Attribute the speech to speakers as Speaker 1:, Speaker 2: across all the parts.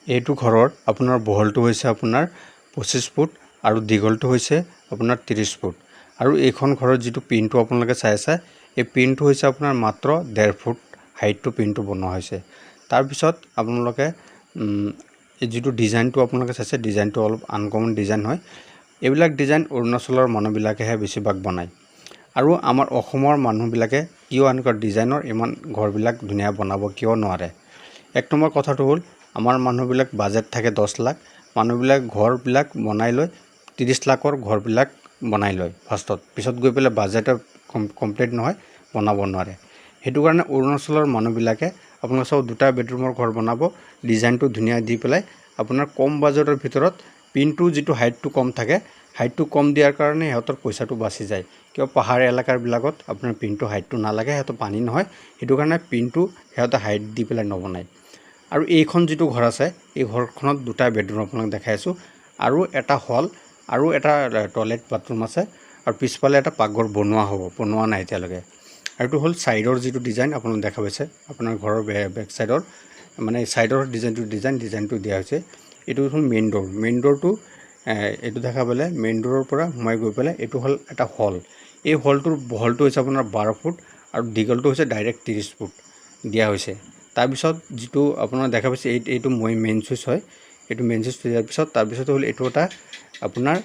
Speaker 1: এইটো ঘৰৰ আপোনাৰ বহলটো হৈছে আপোনাৰ 25 ফুট আৰু দীঘলটো হৈছে আপোনাৰ 30 ফুট আৰু এইখন ঘৰৰ যিটো পিনটো আপোনালোকে চাই আছে এই পিনটো হৈছে আপোনাৰ মাত্ৰ 1.5 ফুট হাইটটো পিনটো বনোৱা হৈছে তাৰ পিছত আপোনালোকে এই যিটো ডিজাইনটো আপোনালোকে চাইছে ডিজাইনটো অলপ আনকমন ডিজাইন হয় এইবিলাক ডিজাইন অৰুণাচলৰ মানুহবিলাকেহে বেছিভাগ বনায় আৰু আমাৰ অসমৰ মানুহবিলাকে কিয় এনেকুৱা ডিজাইনৰ ইমান ঘৰবিলাক ধুনীয়া বনাব কিয় নোৱাৰে এক নম্বৰ কথাটো হ'ল আমাৰ মানুহবিলাক বাজেট থাকে 10 লাখ মানুহবিলাক ঘৰবিলাক বনাই লৈ 30 লাখৰ ঘৰবিলাক বনাই লয় ফাৰ্ষ্টত পিছত গৈ পেলাই বাজেট কমপ্লিট নহয় বনাব নোৱাৰে হেতু কাৰণে অৰুণাচলৰ মানুহবিলাকে আপোনাৰ সব দুটা বেডৰুমৰ ঘৰ বনাব ডিজাইনটো ধুনীয়া দি পেলাই আপোনাৰ কম বাজেটৰ ভিতৰত পিনটো যেটো হাইটটো কম থাকে হাইটটো কম দিয়াৰ কাৰণে হেতৰ পইচাটো বাচি যায় কিয় পাহাৰ এলেকাৰ বিলাকত আপোনাৰ পিনটো হাইটটো নালাগে হেতো পানী নহয় হেতু কাৰণে পিনটো হেতে হাইট দি পেলাই নবনায় আৰু এইখন যেটো ঘৰ আছে এই ঘৰখনত দুটা বেডৰুম আপোনাক দেখাইছো আৰু এটা হল আৰু এটা টয়লেট বাথৰুম আছে আৰু পিছফালে এটা পাকঘৰ বনোৱা নাই এতিয়ালৈকে আৰু এটো হল সাইডৰ যেটো ডিজাইন আপোনাক দেখা পাইছে আপোনাৰ ঘৰৰ বেক সাইডৰ মানে সাইডৰ ডিজাইনটো দিয়া হৈছে এটো হল মেইন ডোৰটো এটো দেখা পালে মেইন ডোৰৰ পৰা সোমাই গৈ পেলাই এটো হল এটা হল এই হলটোৰ বহলটো হৈছে আপোনাৰ 12 ফুট আৰু দীঘলটো হৈছে ডাইৰেক্ট 30 ফুট দিয়া হৈছে তাৰ পিছত যেটো আপোনাৰ দেখা পাইছে এইটো মেইন সুইচ হয় এটো মেইন সুইচ দিয়াৰ পিছত তাৰ পিছত হল এটো এটা আপোনাৰ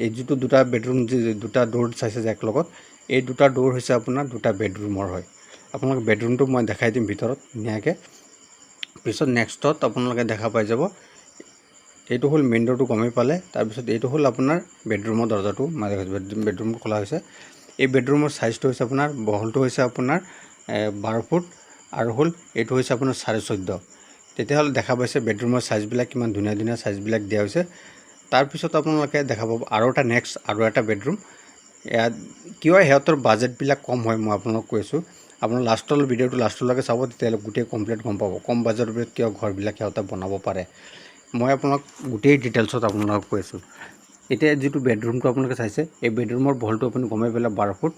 Speaker 1: এই যেটো দুটা বেডৰুম দুটা ডোৰ চাইছে এক লগত এই দুটা ডোৰ হৈছে আপোনাৰ দুটা বেডৰুমৰ হয় আপোনাক বেডৰুমটো মই দেখাই দিম ভিতৰত নিয়াকে পিছত নেক্সটত আপোনালোকে দেখা পাই যাব এইটো হল মেইন ডোৰটো গমে পালে তাৰ পিছত এইটো হল আপোনাৰ বেডৰুমৰ দৰজাটো বেডৰুম খোলা হৈছে এই বেডৰুমৰ সাইজটো হৈছে আপোনাৰ বহলটো হৈছে আপোনাৰ 12 ফুট আৰু হল এইটো হৈছে আপোনাৰ 14.5 তেতিয়া হল দেখা পাইছে বেডৰুমৰ সাইজ বিলাক কিমান ধুনীয়া সাইজ বিলাক দিয়া হৈছে তাৰ পিছত আপোনালোকে দেখা পাব আৰু এটা নেক্সট আৰু এটা বেডৰুম কিয় হেতৰ বাজেট বিলাক কম হয় মই আপোনাক কৈছো আপোনাৰ লাষ্টৰ ভিডিওটো লাষ্টলৈকে চাব তেতিয়া গুটেই কমপ্লিট গম পাব কম বাজেটৰ ভিতৰত কিয় ঘৰবিলাক হেতে বনাব পাৰে মই আপোনাক গুটেই ডিটেইলছত আপোনাক কৈছো এতিয়া যেটো বেডৰুমটো আপোনালোকে চাইছে এই বেডৰুমৰ বহলটো আপুনি গমে পেলা 12 ফুট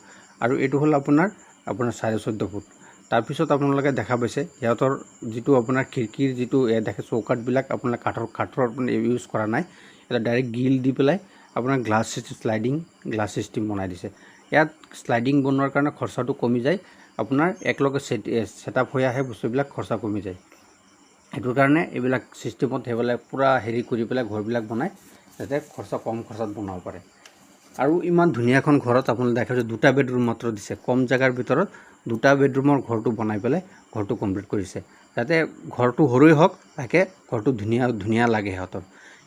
Speaker 1: আৰু এটো হল আপোনাৰ 14.5 ফুট তাৰ পিছত আপোনালোকে দেখা পাইছে হেতৰ যেটো আপোনাৰ খিৰকিৰ যেটো দেখে চৌকাট বিলাক আপোনাৰ কাঠৰ আপুনি ইউজ কৰা নাই এটা ডাইৰেক্ট গ্ৰিল দি পেলাই আপোনাৰ গ্লাস স্লাইডিং গ্লাস সিস্টেম বনাই দিছে ইয়াত স্লাইডিং বনোৱাৰ কাৰণে খৰচাটো কমি যায় আপোনাৰ একলগে সেটআপ হৈ আহে বস্তুবিলাক খৰচা কমি যায় এটোৰ কাৰণে এইবিলাক সিস্টেমত হেবলে পুৰা হেৰি কৰি পেলাই ঘৰবিলাক বনাই যাতে খৰচা কম খৰচত বনাব পাৰে আৰু ইমান ধুনীয়াখন ঘৰত আপোনালোকে দেখাইছে দুটা বেডৰুম মাত্ৰ দিছে কম জাগাৰ ভিতৰত দুটা বেডৰুমৰ ঘৰটো বনাই পেলাই ঘৰটো কমপ্লিট কৰিছে যাতে ঘৰটো হৰুই হক তাকে ঘৰটো ধুনীয়া লাগে হেতৰ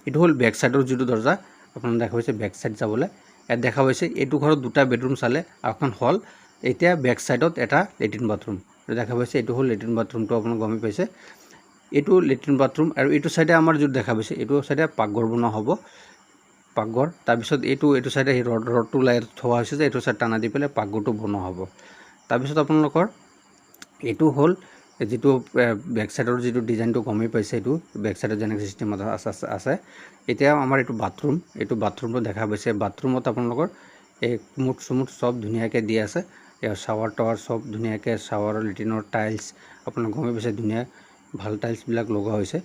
Speaker 1: এটো হল বেক সাইডৰ যেটো দৰজা আপোনালোকে দেখা পাইছে বেক সাইড যাবলে এত দেখা পাইছে এটো ঘৰত দুটা বেডৰুম চালে এখন হল এতিয়া বেক সাইডত এটা লেট্ৰিন বাথৰুম দেখা পাইছে এটো হল লেট্ৰিন বাথৰুমটো আপোনালোকে গমে পাইছে এটো লেট্ৰিন বাথৰুম আৰু এটো সাইডে আমাৰ যেটো দেখা পাইছে এটো সাইডে পাকঘৰ বনোৱা হ'ব পাকঘৰ তাৰ পিছত এটো সাইডে ৰডটো লাইট থোৱা হৈছে যে এটো সাইড টানা দি পেলাই পাকঘৰটো বনোৱা হ'ব তাৰ পিছত আপোনালোকৰ এটো হল যেটো বেক সাইডৰ যেটো ডিজাইনটো গমে পাইছে এটো বেক সাইডৰ জেনেক সিস্টেম আছে এতিয়া আমাৰ এটো বাথৰুমটো দেখা পাইছে বাথৰুমত আপোনালোকৰ এই মুট সব ধুনীয়াকে দি আছে শাৱাৰ টাৱাৰ সব ধুনীয়াকে শাৱাৰৰ লেট্ৰিনৰ টাইলছ আপোনালোকে গমে পাইছে ধুনীয়া ভাল টাইলছ বিলাক লগোৱা হৈছে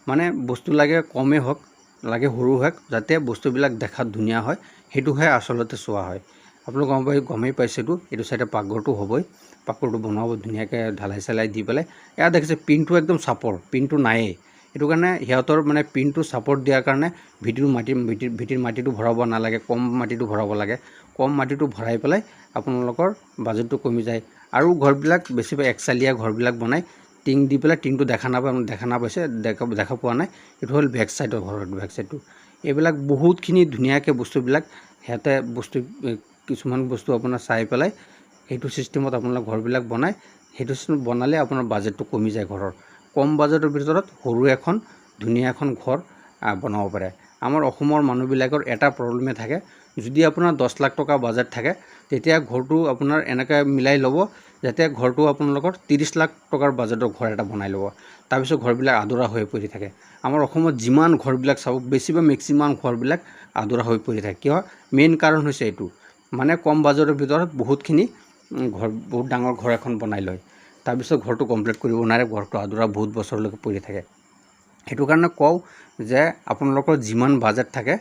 Speaker 1: মানে বস্তু লাগে কমে হক লাগে হৰু হক যাতে বস্তুবিলাক দেখাত ধুনীয়া হয় হেতুহে আসলতে সোৱা হয় আপোনালোকে গমে পাইছে এটো সাইডে পাকঘৰটো হ'বই পাকঘৰটো বনাব ধুনীয়াকে ঢালাই চালাই দি পেলাই এয়া দেখিছে পিনটো একদম সাপৰ পিনটো নায়ে এটো কাৰণে হেতৰ মানে পিনটো সাপোৰ্ট দিয়াৰ কাৰণে ভিটিৰ মাটিটো ভৰাব নালাগে কম মাটিটো ভৰাব লাগে কম মাটিটো ভৰাই পেলাই আপোনালোকৰ বাজেটটো কমি যায় আৰু ঘৰবিলাক বেছিভাগ একচালিয়া ঘৰবিলাক বনাই টিং দি পেলাই টিংটো দেখা নাপাইছে দেখা পোৱা নাই এটো হল বেক সাইডৰ ঘৰৰ বেক সাইডটো এইবিলাক বহুতখিনি ধুনীয়াকে বস্তুবিলাক হেতে বস্তু কিছুমান বস্তু আপোনাৰ চাই পেলাই হেতু সিস্টেমত আপোনালোক ঘৰবিলাক বনাই হেতু সিস্টেম বনালে আপোনাৰ বাজেটটো কমি যায় ঘৰৰ কম বাজেটৰ ভিতৰত হৰু এখন ধুনীয়া এখন ঘৰ বনাব পাৰে আমাৰ অসমৰ মানুহবিলাকৰ এটা প্ৰবলেমে থাকে যদি আপোনাৰ 10 লাখ টকা বাজেট থাকে তেতিয়া ঘৰটো আপোনাৰ এনেকা মিলাই লব যাতে ঘৰটো আপোনালোকৰ 30 লাখ টকাৰ বাজেটৰ ঘৰ এটা বনাই লব তাৰ পিছত ঘৰবিলাক আদৰা হৈ পৰি থাকে আমাৰ অসমত যিমান ঘৰবিলাক চাব বেছিবা মেক্সিমাম ঘৰবিলাক আদৰা হৈ পৰি থাকে কিয় মেইন কাৰণ হৈছে এটো মানে কম বাজেটৰ ভিতৰত বহুতখিনি ঘৰ বহুত ডাঙৰ ঘৰ এখন বনাই লয় তাৰ পিছত ঘৰটো কমপ্লিট কৰিব নোৱাৰে ঘৰটো আদৰা বহুত বছৰলৈকে পৰি থাকে সেইটো কাৰণে কওঁ যে আপোনালোকৰ যিমান বাজেট থাকে